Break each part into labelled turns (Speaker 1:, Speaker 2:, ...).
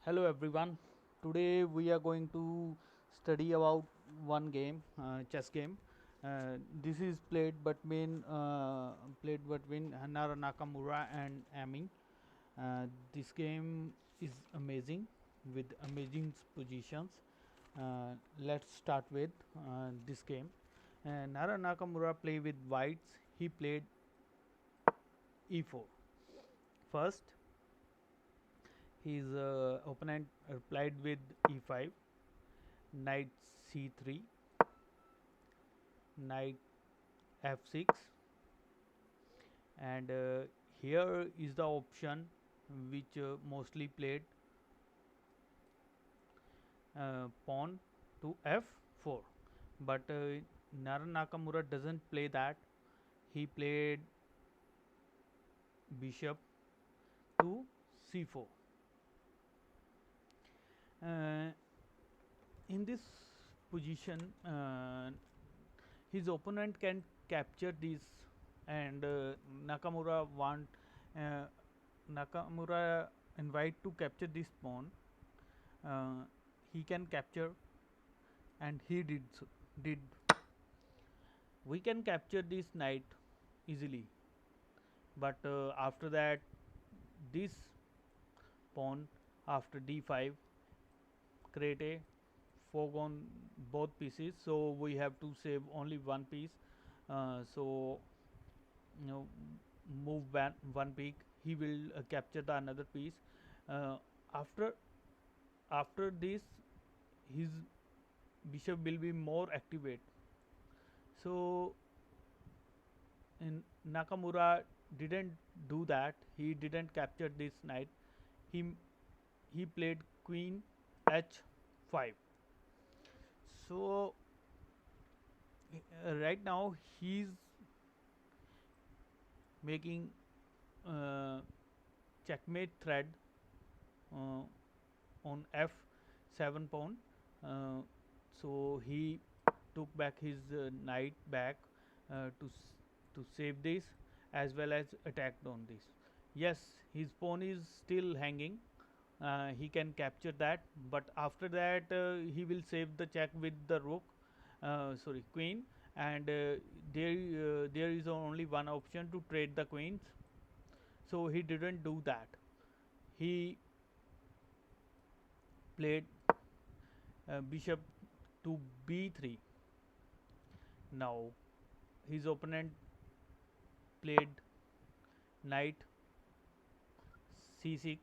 Speaker 1: Hello everyone. Today we are going to study about one game, chess game. This is played between Hikaru Nakamura and Emin. This game is amazing with amazing positions. Let's start with this game. Hikaru Nakamura play with whites. He played e4. First, his opponent replied with e5, knight c3, knight f6, and here is the option which mostly played, pawn to f4, but Nakamura doesn't play that. He played bishop to c4. uh, in this position, his opponent can capture this, and uh, Nakamura invite to capture this pawn. He can capture, and he did. We can capture this knight easily, but after that, this pawn after d5 create a fog on both pieces, so we have to save only one piece. So you know, move one peak, he will capture the another piece. uh, after after this, his bishop will be more activate. So in Nakamura didn't do that. He didn't capture this knight. He he played queen h5. So right now he's making checkmate thread uh, on f7 pawn. Uh, so he took back his knight back to save this, as well as attacked on this. Yes, his pawn is still hanging. He can capture that, but after that he will save the check with the rook, sorry, queen, and there is only one option to trade the queens. So he didn't do that. He played bishop to b3. Now his opponent played knight c6.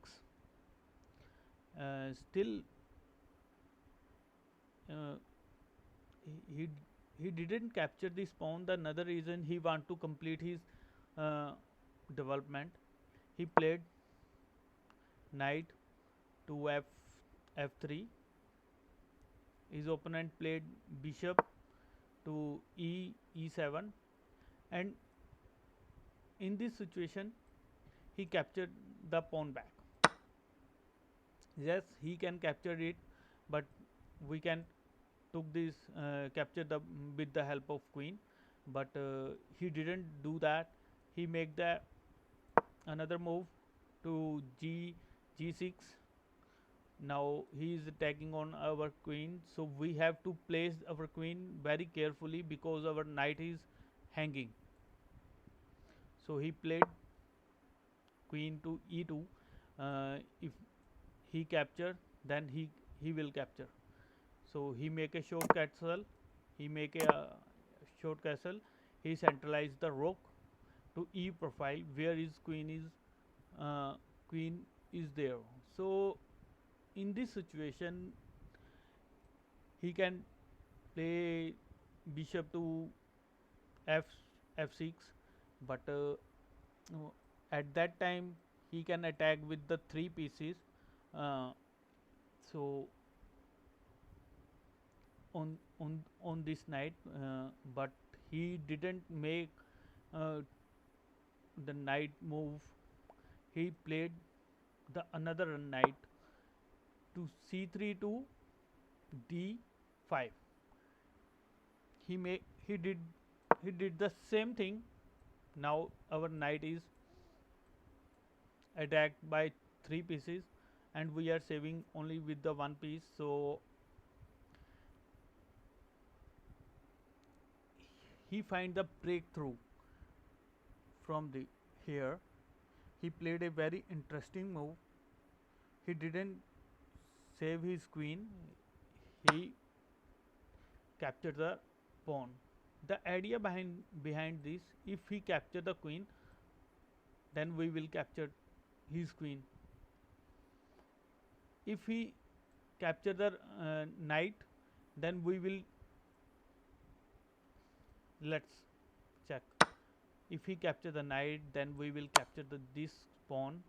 Speaker 1: Still, uh, he he didn't capture this pawn. The another reason, he want to complete his uh, development. He played knight to f3. His opponent played bishop to e7, and in this situation he captured the pawn back. Yes, he can capture it, but we can took this capture the with the help of queen, but he didn't do that. He make the another move to g6. Now he is attacking on our queen, so we have to place our queen very carefully because our knight is hanging. So he played queen to e2. If he capture, then he will capture. So he make a short castle. He make a short castle. He centralize the rook to e profile, where his queen is there. So in this situation, he can play bishop to f f6, but at that time he can attack with the three pieces. Uh, so on this knight, but he didn't make uh, the knight move. He played the another knight to c3 to d5. He did the same thing. Now our knight is attacked by three pieces, and we are saving only with the one piece. So he find the breakthrough from the here. He played a very interesting move. He didn't save his queen. He captured the pawn. The idea behind this, if he capture the queen, then we will capture his queen. If he capture the knight, then we will, let's check. If he capture the knight, then we will capture this pawn,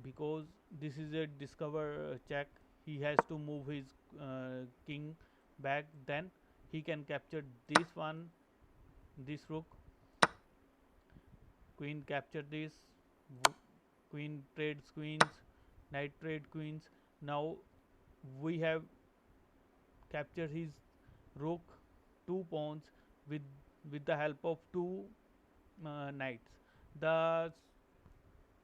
Speaker 1: because this is a discover check. He has to move his king back, then he can capture this one, this rook. Queen capture this, queen trades queens, knight trade queens. Now we have captured his rook, two pawns, with the help of two knights. The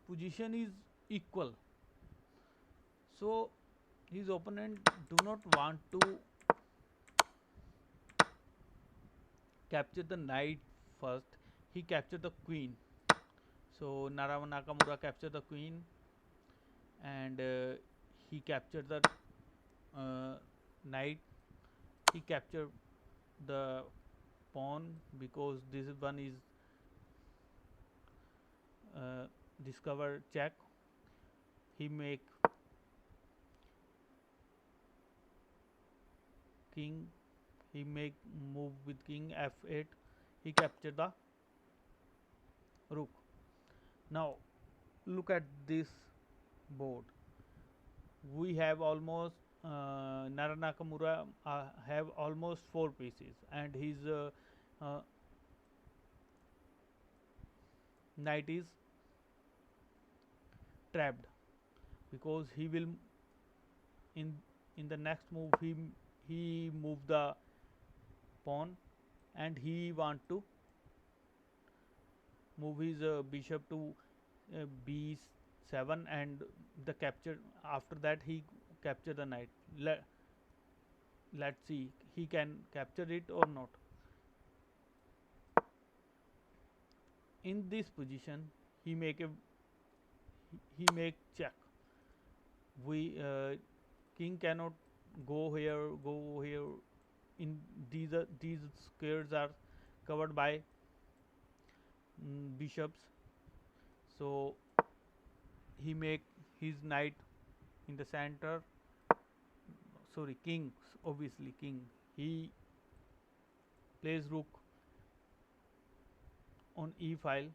Speaker 1: position is equal, so his opponent do not want to capture the knight first. He captured the queen. So Nakamura captured the queen, and he captured the knight. He captured the pawn, because this one is discover check. He make king. He make move with king f8. He captured the rook. Now look at this board. We have almost Nakamura have almost 4 pieces, and his knight is trapped, because he will in the next move he move the pawn, and he want to move his bishop to b7, and the capture. After that he capture the knight. Let's see he can capture it or not. In this position he make check. We king cannot go here. In these squares are covered by bishops, so he make his knight in the center. Sorry, king, obviously king. He plays rook on e file.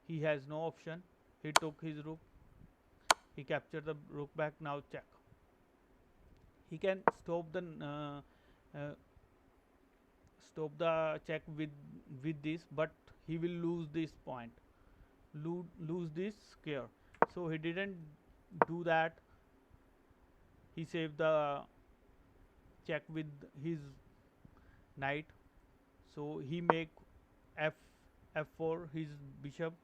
Speaker 1: He has no option. He took his rook. He captured the rook back. Now check. He can stop the check with this, but he will lose this point, lose this square. So he didn't do that. He saved the check with his knight. So he make f4 his bishop.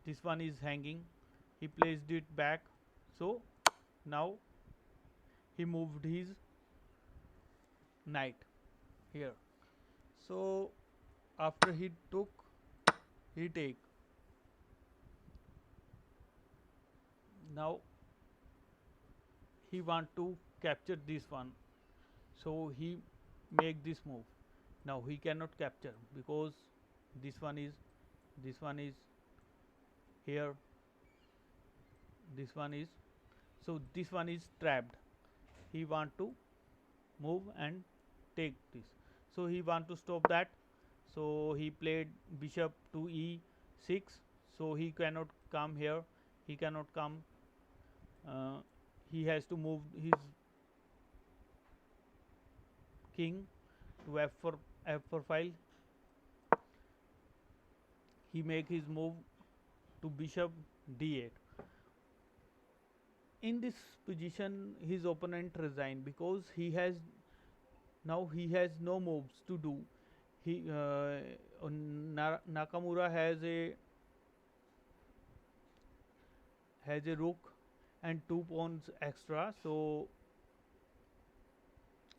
Speaker 1: This one is hanging. He placed it back. So now he moved his knight here. So after he took, he take. Now he want to capture this one, so he make this move. Now he cannot capture, because this one is here, this one is, so this one is trapped. He want to move and take this, so he want to stop that. So he played bishop to e6, so he cannot come here. He cannot come. He has to move his king to f4 file. He make his move to bishop d8. In this position his opponent resign, because he has no moves to do. He Nakamura has a rook, and 2 pawns extra. So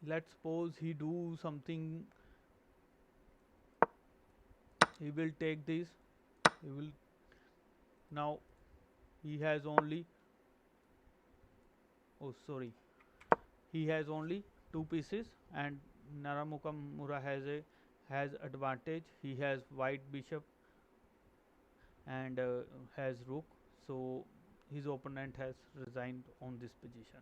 Speaker 1: let's suppose he do something. He will take this. He will now. He has only. Oh, sorry. He has only two pieces, and Naramukamura has advantage. He has white bishop and has rook. So his opponent has resigned on this position.